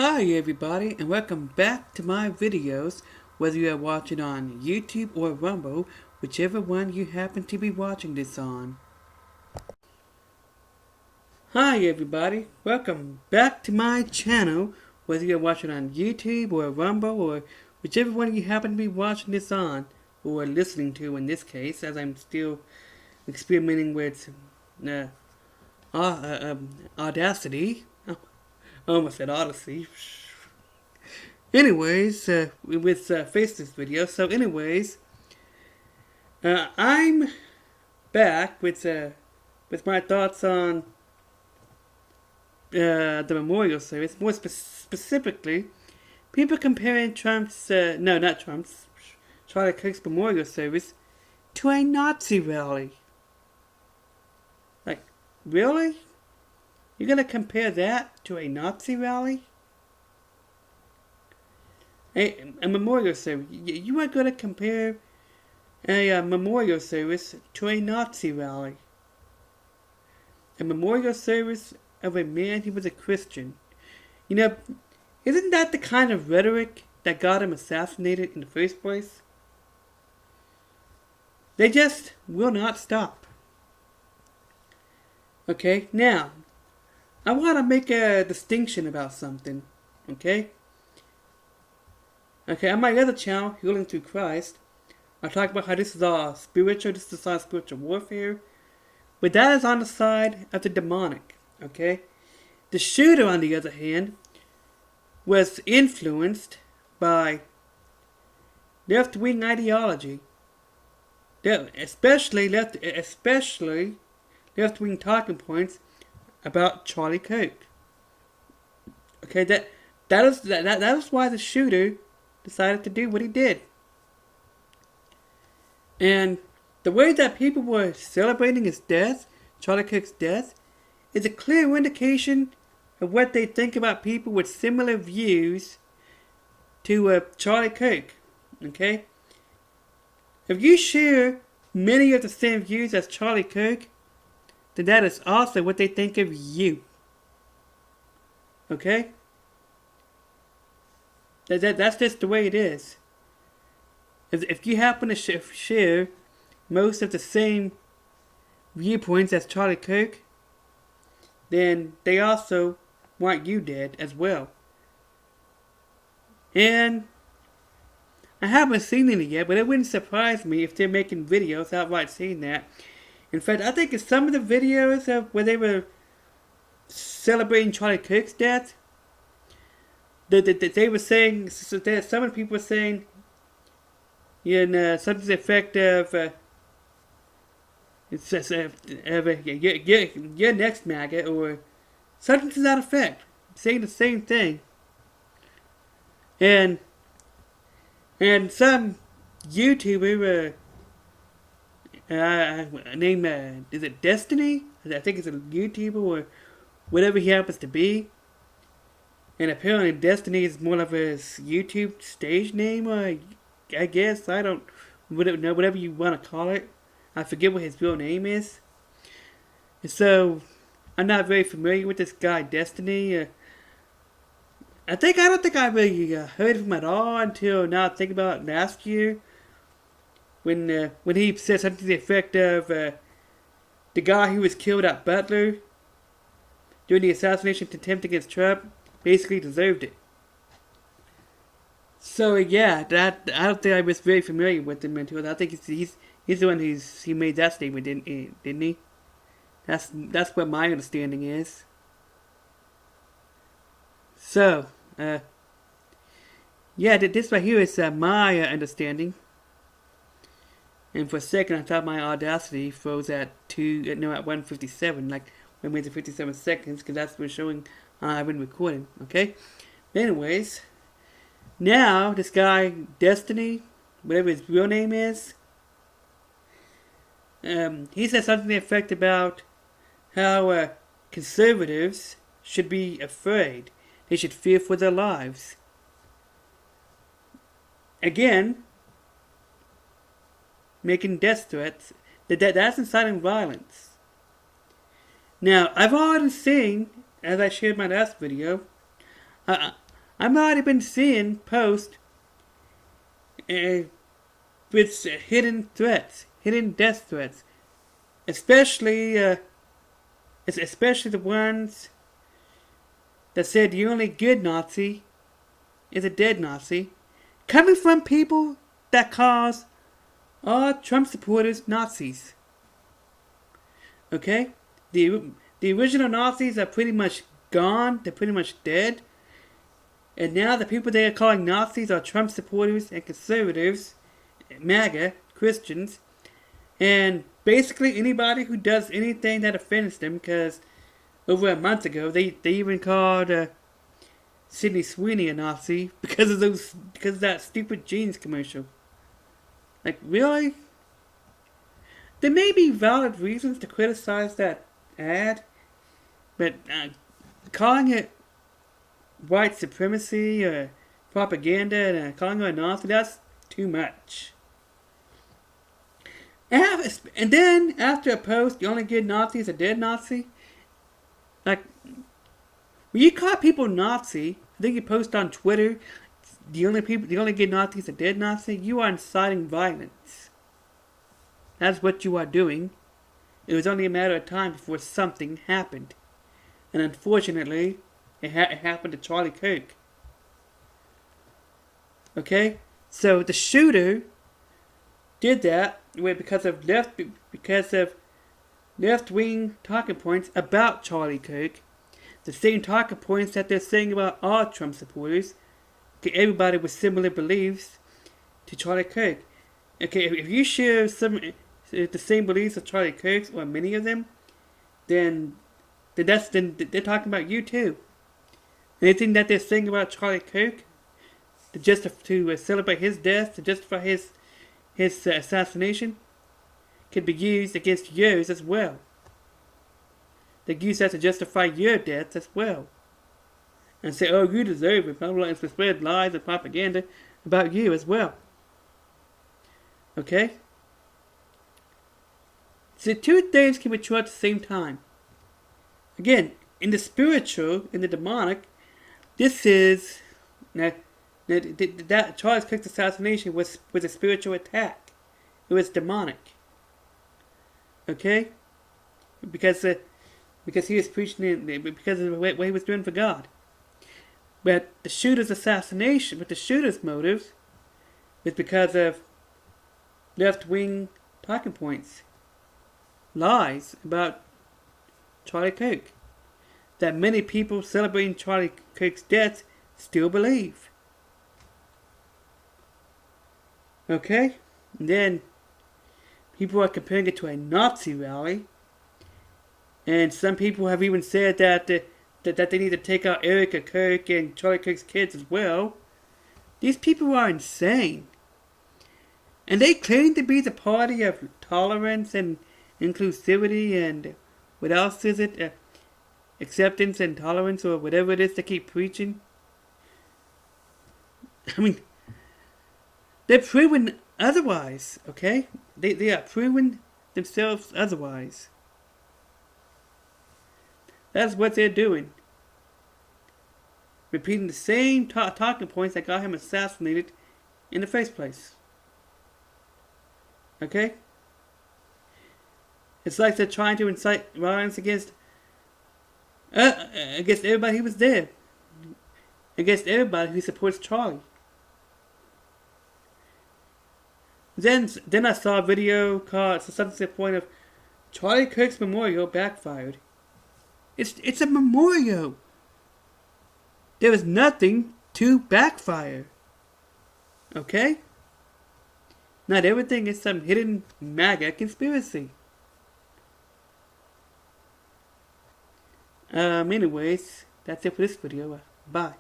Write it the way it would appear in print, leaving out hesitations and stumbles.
Hi everybody, and welcome back to my videos, whether you are watching on YouTube or Rumble, whichever one you happen to be watching this on. Hi everybody, welcome back to my channel, whether you are watching on YouTube or Rumble or whichever one you happen to be watching this on, or listening to in this case, as I'm still experimenting with Audacity. I almost said Odyssey. Anyways, with face this video. So, I'm back with my thoughts on the memorial service. More specifically, people comparing Charlie Kirk's memorial service to a Nazi rally. Like, really? You're gonna compare that to a Nazi rally? A memorial service. You are going to compare a memorial service to a Nazi rally. A memorial service of a man who was a Christian. You know, isn't that the kind of rhetoric that got him assassinated in the first place? They just will not stop. Okay, now, I want to make a distinction about something. Okay? Okay, on my other channel, Healing Through Christ, I talk about how this is all spiritual, this is all spiritual warfare. But that is on the side of the demonic, okay? The shooter, on the other hand, was influenced by left-wing ideology. Especially left-wing talking points about Charlie Kirk. Okay, that is why the shooter decided to do what he did. And the way that people were celebrating his death, Charlie Kirk's death, is a clear indication of what they think about people with similar views to Charlie Kirk. Okay? If you share many of the same views as Charlie Kirk, then that is also what they think of you. Okay? That's just the way it is. If you happen to share most of the same viewpoints as Charlie Kirk, then they also want you dead as well. And I haven't seen any yet, but it wouldn't surprise me if they're making videos outright saying that. In fact, I think in some of the videos of where they were celebrating Charlie Kirk's death, they were saying, some of the people were saying, something to the effect of, it says, you're next, MAGA, or something to that effect, saying the same thing. And some YouTuber, named, is it Destiny? I think it's a YouTuber, or whatever he happens to be. And apparently Destiny is more of his YouTube stage name, I guess. I don't know, whatever you want to call it. I forget what his real name is. And so, I'm not very familiar with this guy, Destiny. I don't think I really heard of him at all until now I think about last year. When he said something to the effect of the guy who was killed at Butler during the assassination attempt against Trump basically deserved it. So yeah, that I don't think I was very familiar with him until I think he's the one he made that statement, didn't he? That's what my understanding is. So yeah, this right here is my understanding. And for a second, I thought my Audacity froze at 157, like 1 minute and 57 seconds, because that's what's showing I've been recording, okay? Anyways, now this guy, Destiny, whatever his real name is, he said something to the effect about how conservatives should be afraid. They should fear for their lives. Again, making death threats. That's inciting violence. Now, I've already seen, as I shared in my last video, I've already been seeing posts with hidden threats, hidden death threats, especially especially the ones that said the only good Nazi is a dead Nazi, coming from people that calls all Trump supporters Nazis. Okay? The original Nazis are pretty much gone. They're pretty much dead. And now the people they are calling Nazis are Trump supporters and conservatives, MAGA, Christians, and basically anybody who does anything that offends them, because over a month ago they even called Sydney Sweeney a Nazi because of that stupid jeans commercial. Like, really? There may be valid reasons to criticize that ad, but calling it white supremacy or propaganda and calling her a Nazi, that's too much. And then, after a post, the only good Nazi is a dead Nazi. Like, when you call people Nazi, I think you post on Twitter, the only good Nazi is a dead Nazi, you are inciting violence. That's what you are doing. It was only a matter of time before something happened. And unfortunately, it happened to Charlie Kirk. Okay? So the shooter did that because of left-wing talking points about Charlie Kirk. The same talking points that they're saying about all Trump supporters. Okay, everybody with similar beliefs to Charlie Kirk. Okay, if you share the same beliefs as Charlie Kirk, or many of them, then they're talking about you too. Anything that they're saying about Charlie Kirk, to celebrate his death, to justify his assassination, could be used against yours as well. They use that to justify your death as well. And say, oh, you deserve it, blah, blah, and spread lies and propaganda about you as well. Okay? So two things can be true at the same time. Again, in the spiritual, in the demonic, this is that Charles Kirk's assassination was a spiritual attack. It was demonic. Okay? Because he was preaching because of what he was doing for God. But the shooter's assassination, but the shooter's motive is because of left-wing talking points, lies about Charlie Kirk, that many people celebrating Charlie Kirk's death still believe. Okay? And then people are comparing it to a Nazi rally. And some people have even said that they need to take out Erica Kirk and Charlie Kirk's kids as well. These people are insane. And they claim to be the party of tolerance and inclusivity and what else is it? Acceptance and tolerance, or whatever it is they keep preaching. I mean, they're proving otherwise, okay? They are proving themselves otherwise. That's what they're doing. Repeating the same talking points that got him assassinated in the first place. Okay? It's like they're trying to incite violence against everybody who was there. Against everybody who supports Charlie. Then I saw a video called something to the point of Charlie Kirk's memorial backfired. It's a memorial. There is nothing to backfire. Okay? Not everything is some hidden MAGA conspiracy. Anyways, that's it for this video. Bye.